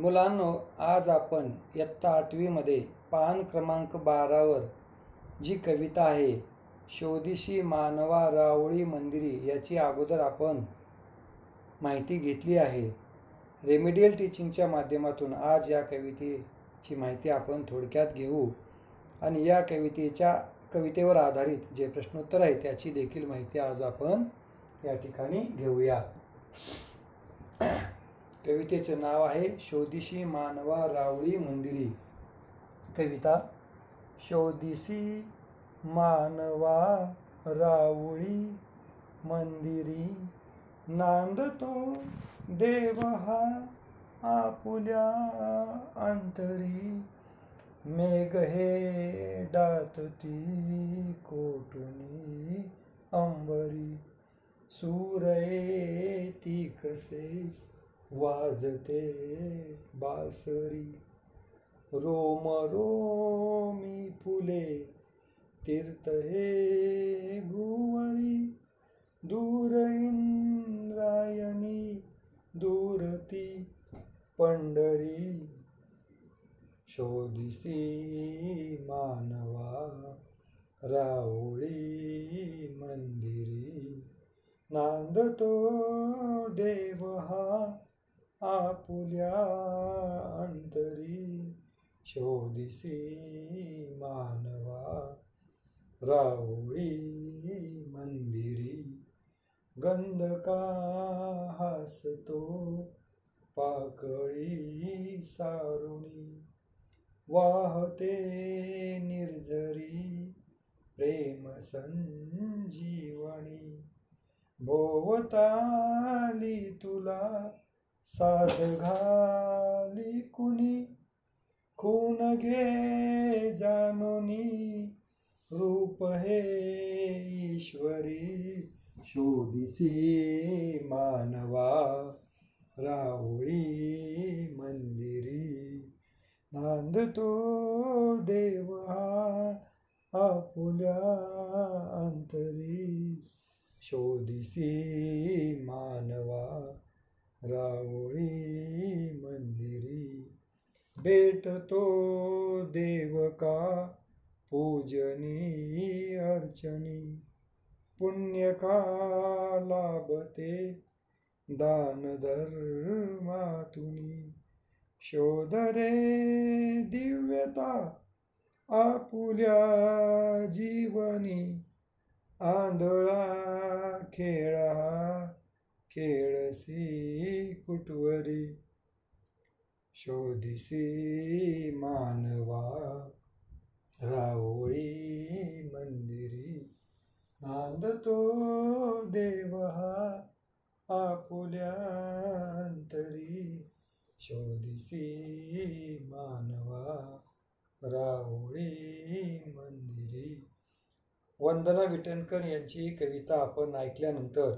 मुलांनो, आज आपण इयत्ता 8वीमध्ये पान क्रमांक 12वर जी कविता आहे शोधिशी मानवा रावळी मंदिरी याची अगोदर आपण माहिती घेतली आहे. रेमेडियल टीचिंगच्या माध्यमातून आज या कवितेची माहिती आपण थोडक्यात घेऊ आणि या कवितेवर आधारित जे प्रश्नोत्तर आहे त्याची देखील माहिती आज आपण या ठिकाणी घेऊया. कवितेचे नाव आहे शोधिशी मानवा रावळी मंदिरी. कविता. शोधिशी मानवा रावळी मंदिरी, नांदतो देव हा आपुल्या अंतरी. मेघ हे डातती कोटुनी अंबरी, सूर येती कसे वाजते बासरी. रोम रोमी फुले तीर्थ हे भुवरी, दूर इंद्रायणी दूरती पंढरी. शोधिसी मानवा रावळी मंदिरी, नांदतो देव हा आपुल्या अंतरी. शोधिसी मानवा रावळी मंदिरी, गंध का हसतो पाकळी सारुणी. वाहते निर्झरी प्रेम संजीवनी, भोवताली तुला साध घाली कुणी. खून घे जाणोनी रूप हे ईश्वरी. शोधिसी मानवा रावळी मंदिरी, नांदतो देव हा आपुल्या अंतरी. शोधिसी मानवा रावळी मंदिरी, भेटतो देव का पूजनी अर्चनी. पुण्य का लाभते दान धर्मातुनी. शोध रे दिव्यता आपुल्या जीवनी. आंधळा खेळा खेळसी कुटवरी. शोधिसी मानवा रावळी मंदिरी, नांदतो देव हा आपुल्या अंतरी. शोधिसी मानवा रावळी मंदिरी. वंदना विटणकर यांची कविता आपण ऐकल्यानंतर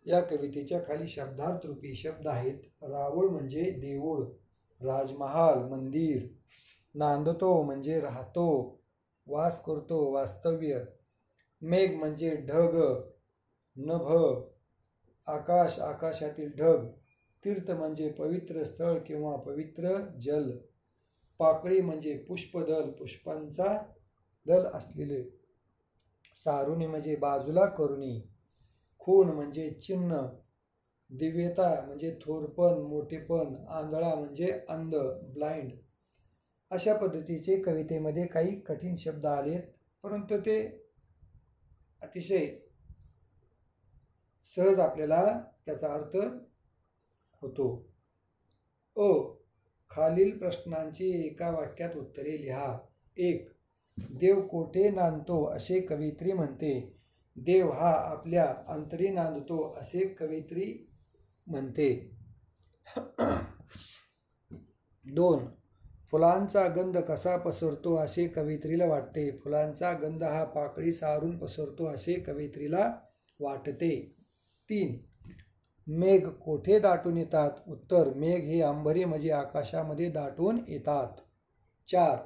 या कवितेच्या खाली शब्दार्थ रूपी शब्द आहेत. रावळ म्हणजे देऊळ, राजमहाल, मंदिर. नांदतो म्हणजे राहतो, वास करतो, वास्तव्य. मेघ म्हणजे ढग, नभ, आकाश, आकाशातील ढग. तीर्थ म्हणजे पवित्र स्थळ किंवा पवित्र जल. पाकळी म्हणजे पुष्पदल, पुष्पांचा दल असलेले. सारुणी म्हणजे बाजूला करुणी. खून म्हणजे चिन्ह. दिव्यता म्हणजे थोरपण, मोठेपण. आंधळा म्हणजे अंध, ब्लाइंड. अशा पद्धतीचे कवितेमध्ये काही कठीण शब्द आलेत, परंतु ते अतिशय सहज आपल्याला त्याचा अर्थ होतो. खालील प्रश्नांची एका वाक्यात उत्तरे लिहा. 1. देव कोठे नांदतो असे कवयित्री म्हणते? देव हा आपल्या अंतरी नांदतो असे कवयित्री म्हणते. 2. फुलांचा गंध कसा पसरतो असे कवयित्रीला वाटते? फुलांचा गंध हा पाकळी सारून पसरतो असे कवयित्रीला वाटते. 3. मेघ कोठे दाटून येतात? उत्तर, मेघ हे अंबरी म्हणजे आकाशामध्ये दाटून येतात. 4.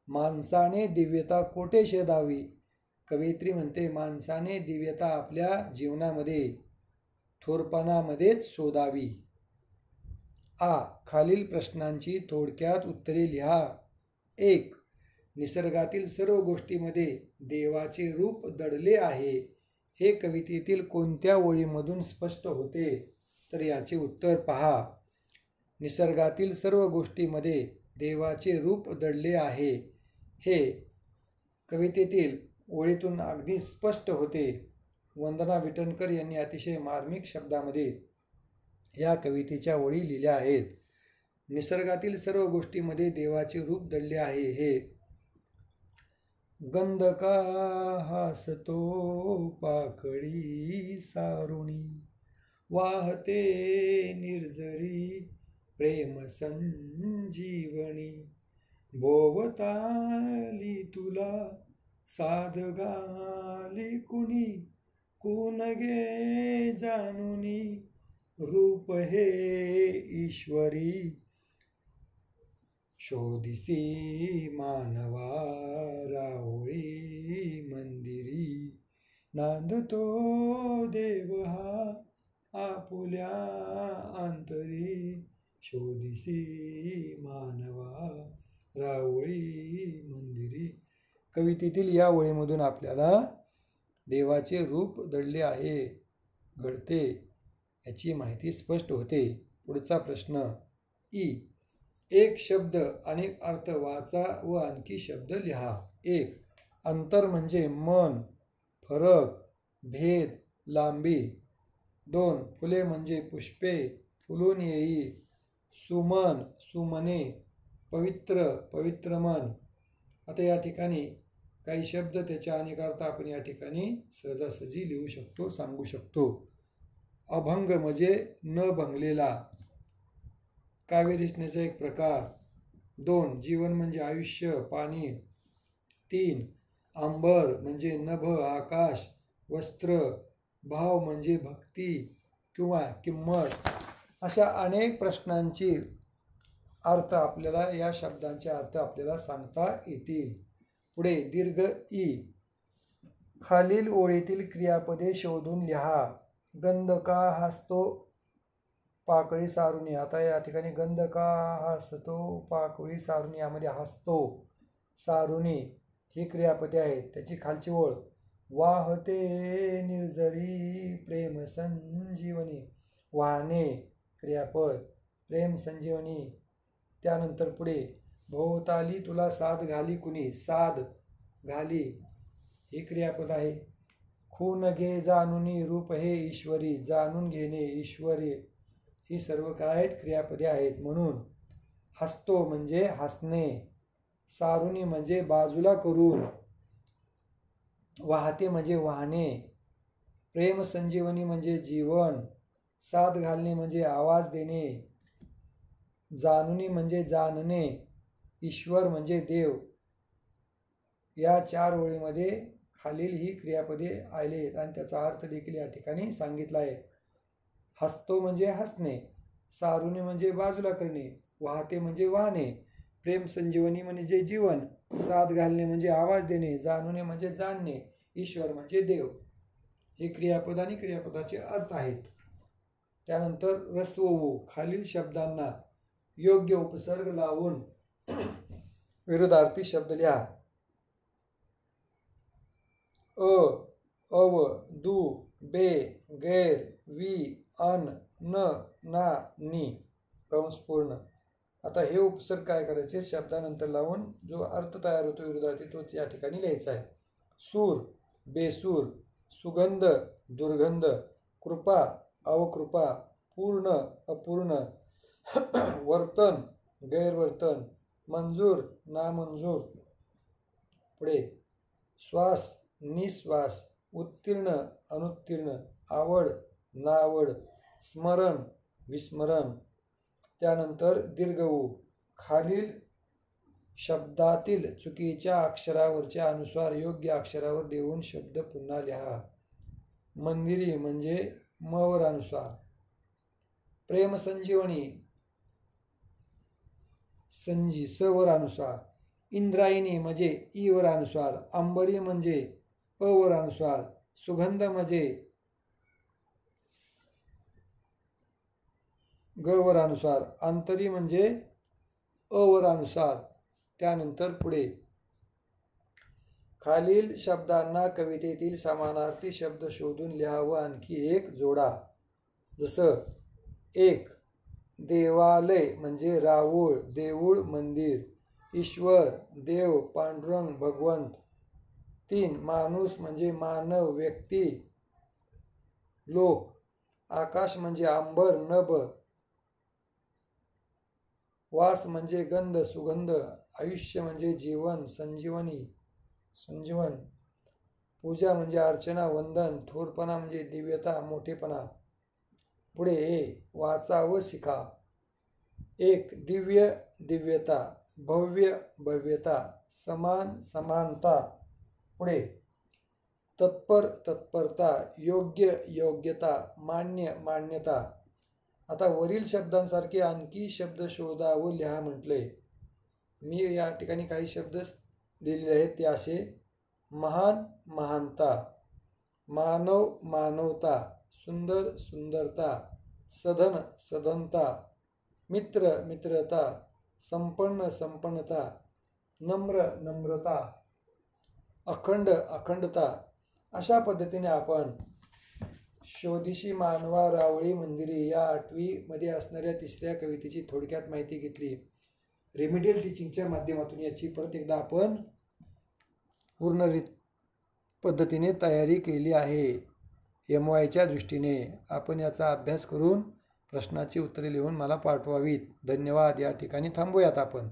माणसाने दिव्यता कोठे शोधावी? कवयित्री म्हणते माणसाने दिव्यता आपल्या जीवनामध्ये थोरपणामध्येच शोधावी. खालील प्रश्नांची थोडक्यात उत्तरे लिहा. 1. निसर्गातील सर्व गोष्टींमध्ये देवाचे रूप दडले आहे हे कवितेतील कोणत्या ओळीमधून स्पष्ट होते? तर याचे उत्तर पहा. निसर्गातील सर्व गोष्टींमध्ये देवाचे रूप दडले आहे हे कवितेतील ओळीतून अगदी स्पष्ट होते. वंदना विटणकर यांनी अतिशय मार्मिक शब्दामध्ये या कवितेच्या ओळी लिहिल्या आहेत. निसर्गातील सर्व गोष्टींमध्ये देवाचे रूप दडले आहे हे. गंध का हसतो पाकळी सारुणी, वाहते निर्जरी प्रेम संजीवनी, भोवताली तुला साध घाली कुणी, कोण गे जानुनी रूप हे ईश्वरी, शोधिसी मानवा रावळी मंदिरी, नांदतो देव हा आपुल्या अंतरी, शोधिसी मानवा रावळी मंदिरी. कवितेतील या ओळीमधून आपल्याला देवाचे रूप दडले आहे, घडते याची माहिती स्पष्ट होते. पुढचा प्रश्न एक शब्द अनेक अर्थ वाचा व आणखी शब्द लिहा. 1. अंतर म्हणजे मन, फरक, भेद, लांबी. 2. फुले म्हणजे पुष्पे, फुलून येई. सुमन, सुमने. पवित्र, पवित्रमन. आता या ठिकाणी काही शब्द त्याच्या अनेक अर्थ आपण या ठिकाणी सहजासहजी लिहू शकतो, सांगू शकतो. अभंग म्हणजे न भंगलेला, काव्यरचनेचा एक प्रकार. 2. जीवन म्हणजे आयुष्य, पाणी. 3. अंबर म्हणजे नभ, आकाश, वस्त्र. भाव म्हणजे भक्ती किंवा किंमत. अशा अनेक प्रश्नांची अर्थ आपल्याला, या शब्दांचे अर्थ आपल्याला सांगता येतील. पुढे दीर्घ ई. खालील ओळीतील क्रियापदे शोधून लिहा. गंध का हसतो पाकळी सारुणी. आता या ठिकाणी गंध का हसतो पाकळी सारुणी, यामध्ये हसतो, सारुणी ही क्रियापदे आहेत. त्याची खालची ओळ वाहते निर्जरी प्रेम संजीवनी, वाहने क्रियापद, प्रेम संजीवनी. त्यानंतर पुढे भोवताली तुला साध घाली कुणी, साध घाली ही क्रियापद आहे. खून घे जाणुनी रूप हे ईश्वरी, जाणून घेणे, ईश्वरी ही सर्व काय आहेत? क्रियापदे आहेत. म्हणून हसतो म्हणजे हसणे, सारुणी म्हणजे बाजूला करून, वाहते म्हणजे वाहने, प्रेम संजीवनी म्हणजे जीवन, साथ घालणे म्हणजे आवाज देणे, जाणुनी म्हणजे जाणणे, ईश्वर म्हणजे देव. या 4 ओळीमध्ये खालील ही क्रियापदे आले आहेत आणि त्याचा अर्थ देखील या ठिकाणी सांगितला आहे. हसतो म्हणजे हसणे, सारुणी म्हणजे बाजूला करणे, वाहते म्हणजे वाहने, प्रेम संजीवनी म्हणजे जीवन, साथ घालणे म्हणजे आवाज देणे, जाणणे म्हणजे जाणणे, ईश्वर म्हणजे देव. हे क्रियापद आणि क्रियापदाचे अर्थ आहेत. त्यानंतर रस्वऊ. खालील शब्दांना योग्य उपसर्ग लावून विरुद्धार्थी शब्द लिहा. अव, दु, बे, गैर, वि, अन, न, ना, नी, कंस पूर्ण. आता हे उपसर्ग काय करायचे? शब्दानंतर लावून जो अर्थ तयार होतो विरुद्धार्थी तोच या ठिकाणी लिहायचा आहे. सूर, बेसूर, सुगंध, दुर्गंध, कृपा, अवकृपा, पूर्ण, अपूर्ण, वर्तन, गैरवर्तन, मंजूर, नामंजूर. पुढे श्वास, निश्वास, उत्तीर्ण, अनुत्तीर्ण, आवड, नावड, स्मरण, विस्मरण. त्यानंतर दीर्घऊ. खालील शब्दातील चुकीच्या अक्षरावरच्या अनुस्वार योग्य अक्षरावर देऊन शब्द पुन्हा लिहा. मंदिरी म्हणजे म वर अनुस्वार. प्रेम संजीवनी स वर अनुस्वार. इंद्रायणी म्हणजे ई वर अनुस्वार. अंबरी म्हणजे अ वर अनुस्वार. सुगंध म्हणजे गवरानुसार, अंतरी म्हणजे अवरानुसार. त्यानंतर पुढे खालील शब्दांना कवितेतील समानार्थी शब्द शोधून लिहा व आणखी एक जोडा. जसं 1. देवालय म्हणजे राऊळ, देऊळ, मंदिर. ईश्वर, देव, पांडुरंग, भगवंत. 3. माणूस म्हणजे मानव, व्यक्ती, लोक. आकाश म्हणजे अंबर, नभ. वास म्हणजे गंध, सुगंध. आयुष्य म्हणजे जीवन, संजीवन. पूजा म्हणजे अर्चना, वंदन. थोरपणा म्हणजे दिव्यता, मोठेपणा. पुढे वाचा व शिका. 1. दिव्य, दिव्यता. भव्य, भव्यता. समान, समानता. पुढे तत्पर, तत्परता. योग्य, योग्यता. मान्य, मान्यता. आता वरील शब्दांसारखे आणखी शब्द शोधा व लिहा म्हटले. मी या ठिकाणी काही शब्द दिलेले आहेत ते असे: महान, महानता. मानव, मानवता. सुंदर, सुंदरता. सधन, सधनता. मित्र, मित्रता. संपन्न, संपन्नता. नम्र, नम्रता. अखंड, अखंडता. अशा पद्धतीने आपण शोधिशी मानवा रावळी मंदिरी या 8वी मध्ये असणाऱ्या 3ऱ्या कवितेची थोडक्यात माहिती घेतली. रेमिडियल टीचिंगच्या माध्यमातून याची परत एकदा आपण पूर्ण पद्धतीने तयारी केली आहे. MYच्या दृष्टीने आपण याचा अभ्यास करून प्रश्नाची उत्तरे लिहून मला पाठवावीत. धन्यवाद. या ठिकाणी थांबूयात आपण.